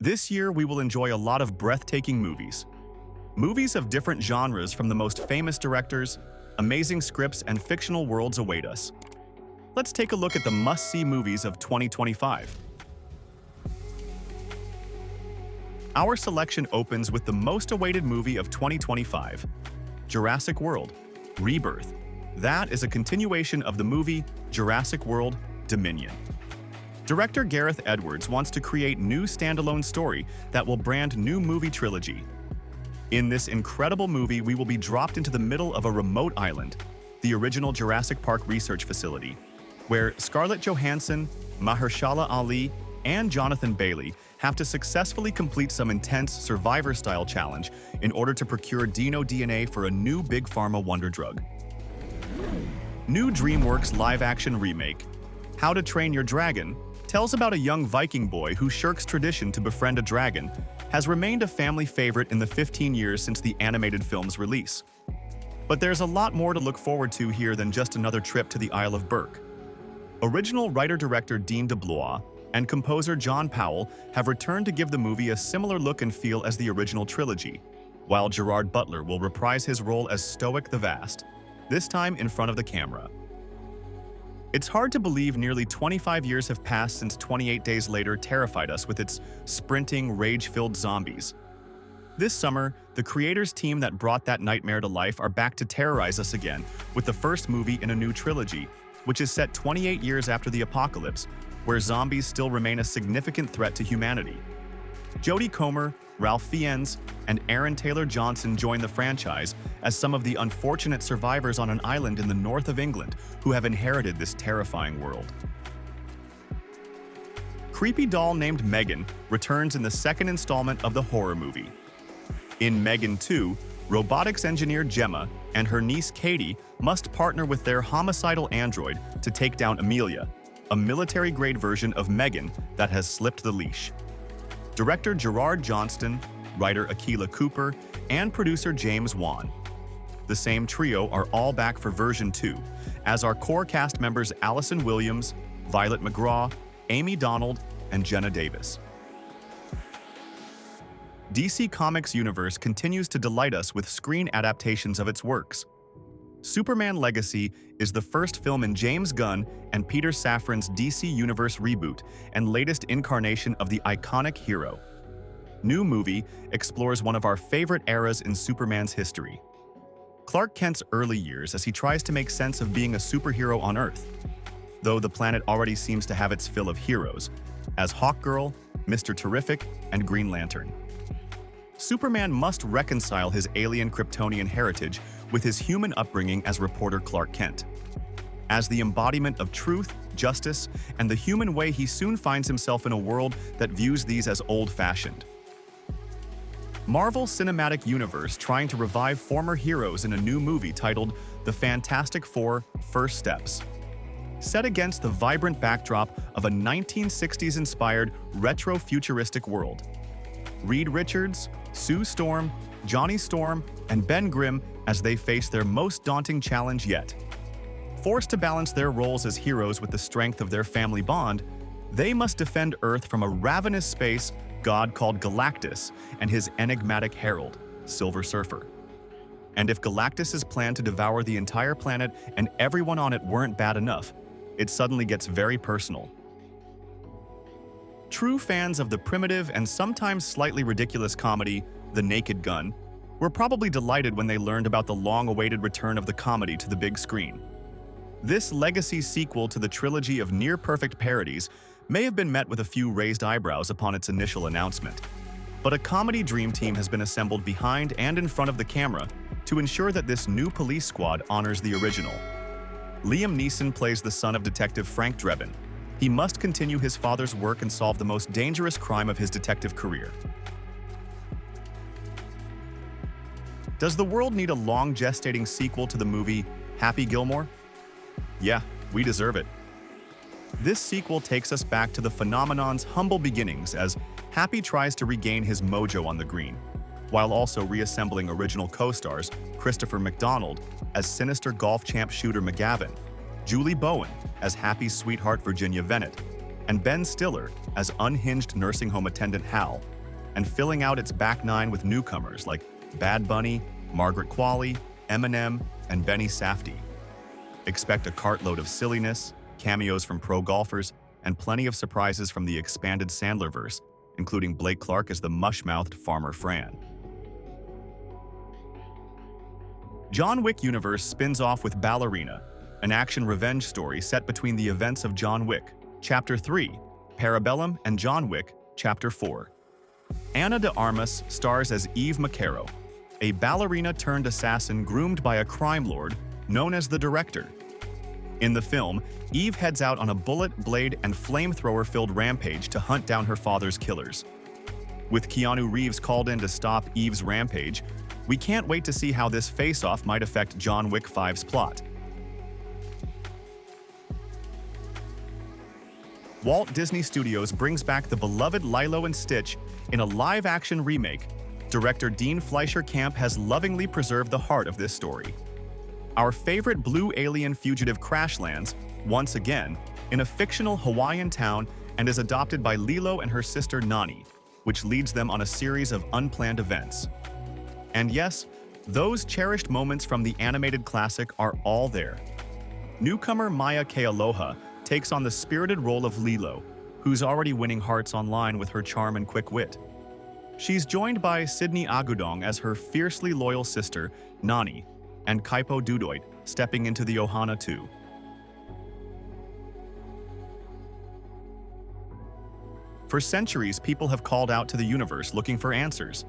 This year, we will enjoy a lot of breathtaking movies. Movies of different genres from the most famous directors, amazing scripts, and fictional worlds await us. Let's take a look at the must-see movies of 2025. Our selection opens with the most awaited movie of 2025, Jurassic World: Rebirth. That is a continuation of the movie Jurassic World: Dominion. Director Gareth Edwards wants to create new standalone story that will brand new movie trilogy. In this incredible movie, we will be dropped into the middle of a remote island, the original Jurassic Park research facility, where Scarlett Johansson, Mahershala Ali, and Jonathan Bailey have to successfully complete some intense Survivor-style challenge in order to procure Dino DNA for a new Big Pharma wonder drug. New DreamWorks live-action remake, How to Train Your Dragon, tells about a young Viking boy who shirks tradition to befriend a dragon, has remained a family favorite in the 15 years since the animated film's release. But there's a lot more to look forward to here than just another trip to the Isle of Burke. Original writer-director Dean DeBlois and composer John Powell have returned to give the movie a similar look and feel as the original trilogy, while Gerard Butler will reprise his role as Stoic the Vast, this time in front of the camera. It's hard to believe nearly 25 years have passed since 28 Days Later terrified us with its sprinting, rage-filled zombies. This summer, the creators team that brought that nightmare to life are back to terrorize us again with the first movie in a new trilogy, which is set 28 years after the apocalypse, where zombies still remain a significant threat to humanity. Jodie Comer, Ralph Fiennes, and Aaron Taylor-Johnson join the franchise as some of the unfortunate survivors on an island in the north of England who have inherited this terrifying world. Creepy doll named Megan returns in the second installment of the horror movie. In Megan 2, robotics engineer Gemma and her niece Katie must partner with their homicidal android to take down Amelia, a military-grade version of Megan that has slipped the leash. Director Gerard Johnston, writer Akilah Cooper, and producer James Wan. The same trio are all back for version 2, as are core cast members Allison Williams, Violet McGraw, Amy Donald, and Jenna Davis. DC Comics universe continues to delight us with screen adaptations of its works. Superman Legacy is the first film in James Gunn and Peter Safran's DC Universe reboot and latest incarnation of the iconic hero. New movie explores one of our favorite eras in Superman's history. Clark Kent's early years as he tries to make sense of being a superhero on Earth, though the planet already seems to have its fill of heroes, as Hawkgirl, Mr. Terrific, and Green Lantern. Superman must reconcile his alien Kryptonian heritage with his human upbringing as reporter Clark Kent. As the embodiment of truth, justice, and the human way, he soon finds himself in a world that views these as old-fashioned. Marvel Cinematic Universe trying to revive former heroes in a new movie titled The Fantastic Four: First Steps. Set against the vibrant backdrop of a 1960s-inspired retro-futuristic world. Reed Richards, Sue Storm, Johnny Storm, and Ben Grimm as they face their most daunting challenge yet. Forced to balance their roles as heroes with the strength of their family bond, they must defend Earth from a ravenous space god called Galactus and his enigmatic herald, Silver Surfer. And if Galactus's plan to devour the entire planet and everyone on it weren't bad enough, it suddenly gets very personal. True fans of the primitive and sometimes slightly ridiculous comedy, The Naked Gun, were probably delighted when they learned about the long-awaited return of the comedy to the big screen. This legacy sequel to the trilogy of near-perfect parodies may have been met with a few raised eyebrows upon its initial announcement, but a comedy dream team has been assembled behind and in front of the camera to ensure that this new police squad honors the original. Liam Neeson plays the son of Detective Frank Drebin. He must continue his father's work and solve the most dangerous crime of his detective career. Does the world need a long-gestating sequel to the movie Happy Gilmore? Yeah, we deserve it. This sequel takes us back to the phenomenon's humble beginnings as Happy tries to regain his mojo on the green, while also reassembling original co-stars Christopher McDonald as sinister golf champ Shooter McGavin, Julie Bowen as Happy's sweetheart Virginia Vennet, and Ben Stiller as unhinged nursing home attendant Hal, and filling out its back nine with newcomers like Bad Bunny, Margaret Qualley, Eminem, and Benny Safdie. Expect a cartload of silliness, cameos from pro golfers, and plenty of surprises from the expanded Sandlerverse, including Blake Clark as the mush-mouthed Farmer Fran. John Wick universe spins off with Ballerina, an action revenge story set between the events of John Wick, Chapter 3, Parabellum, and John Wick, Chapter 4. Ana de Armas stars as Eve Macaro, a ballerina-turned-assassin groomed by a crime lord known as the Director. In the film, Eve heads out on a bullet, blade, and flamethrower-filled rampage to hunt down her father's killers. With Keanu Reeves called in to stop Eve's rampage, we can't wait to see how this face-off might affect John Wick 5's plot. Walt Disney Studios brings back the beloved Lilo and Stitch in a live-action remake. Director Dean Fleischer Camp has lovingly preserved the heart of this story. Our favorite blue alien fugitive crash lands, once again, in a fictional Hawaiian town and is adopted by Lilo and her sister Nani, which leads them on a series of unplanned events. And yes, those cherished moments from the animated classic are all there. Newcomer Maya Kealoha takes on the spirited role of Lilo, who's already winning hearts online with her charm and quick wit. She's joined by Sydney Agudong as her fiercely loyal sister, Nani, and Kaipo Dudoit stepping into the Ohana too. For centuries, people have called out to the universe looking for answers.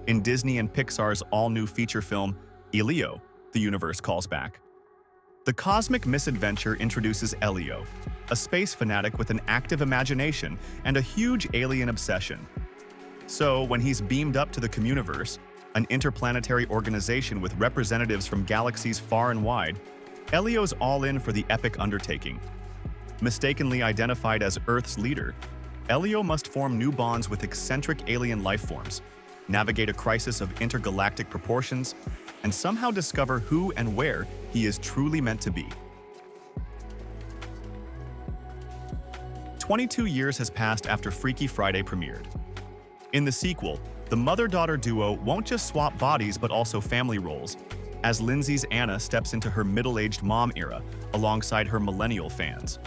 In Disney and Pixar's all-new feature film, Elio, the universe calls back. The cosmic misadventure introduces Elio, a space fanatic with an active imagination and a huge alien obsession. So, when he's beamed up to the Communiverse, an interplanetary organization with representatives from galaxies far and wide, Elio's all in for the epic undertaking. Mistakenly identified as Earth's leader, Elio must form new bonds with eccentric alien lifeforms, navigate a crisis of intergalactic proportions, and somehow discover who and where he is truly meant to be. 22 years has passed after Freaky Friday premiered. In the sequel, the mother-daughter duo won't just swap bodies but also family roles, as Lindsay's Anna steps into her middle-aged mom era alongside her millennial fans.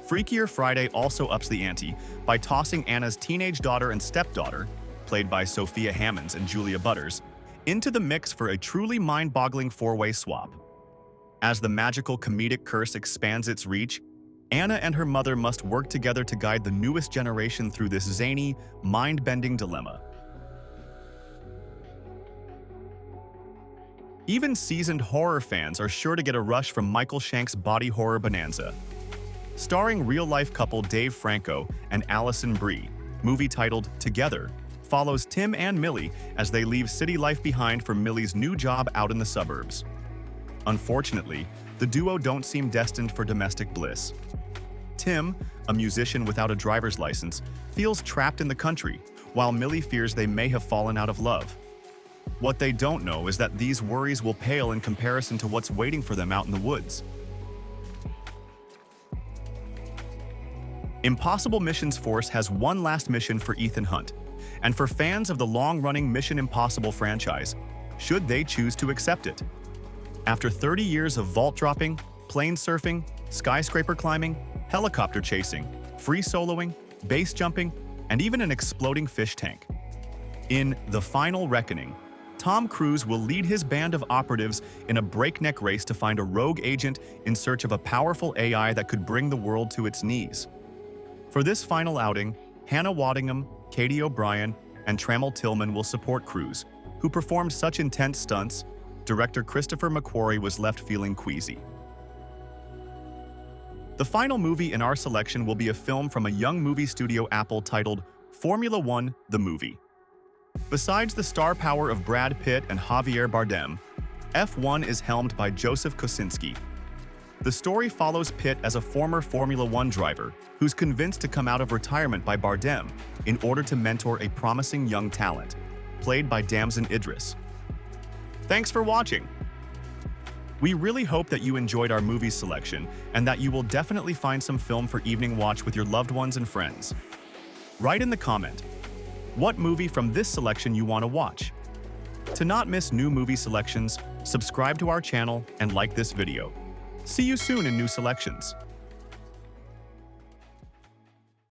Freakier Friday also ups the ante by tossing Anna's teenage daughter and stepdaughter, played by Sophia Hammonds and Julia Butters, into the mix for a truly mind-boggling four-way swap. As the magical comedic curse expands its reach, Anna and her mother must work together to guide the newest generation through this zany, mind-bending dilemma. Even seasoned horror fans are sure to get a rush from Michael Shank's body horror bonanza. Starring real-life couple Dave Franco and Allison Brie, movie titled Together follows Tim and Millie as they leave city life behind for Millie's new job out in the suburbs. Unfortunately, the duo don't seem destined for domestic bliss. Tim, a musician without a driver's license, feels trapped in the country, while Millie fears they may have fallen out of love. What they don't know is that these worries will pale in comparison to what's waiting for them out in the woods. Impossible Missions Force has one last mission for Ethan Hunt, and for fans of the long-running Mission Impossible franchise, should they choose to accept it. After 30 years of vault dropping, plane surfing, skyscraper climbing, helicopter chasing, free soloing, base jumping, and even an exploding fish tank. In The Final Reckoning, Tom Cruise will lead his band of operatives in a breakneck race to find a rogue agent in search of a powerful AI that could bring the world to its knees. For this final outing, Hannah Waddingham, Katie O'Brien, and Trammell Tillman will support Cruise, who performed such intense stunts, director Christopher McQuarrie was left feeling queasy. The final movie in our selection will be a film from a young movie studio Apple titled Formula One: The Movie. Besides the star power of Brad Pitt and Javier Bardem, F1 is helmed by Joseph Kosinski. The story follows Pitt as a former Formula One driver who's convinced to come out of retirement by Bardem in order to mentor a promising young talent, played by Damson Idris. Thanks for watching! We really hope that you enjoyed our movie selection and that you will definitely find some film for evening watch with your loved ones and friends. Write in the comment, what movie from this selection you want to watch. To not miss new movie selections, subscribe to our channel and like this video. See you soon in new selections.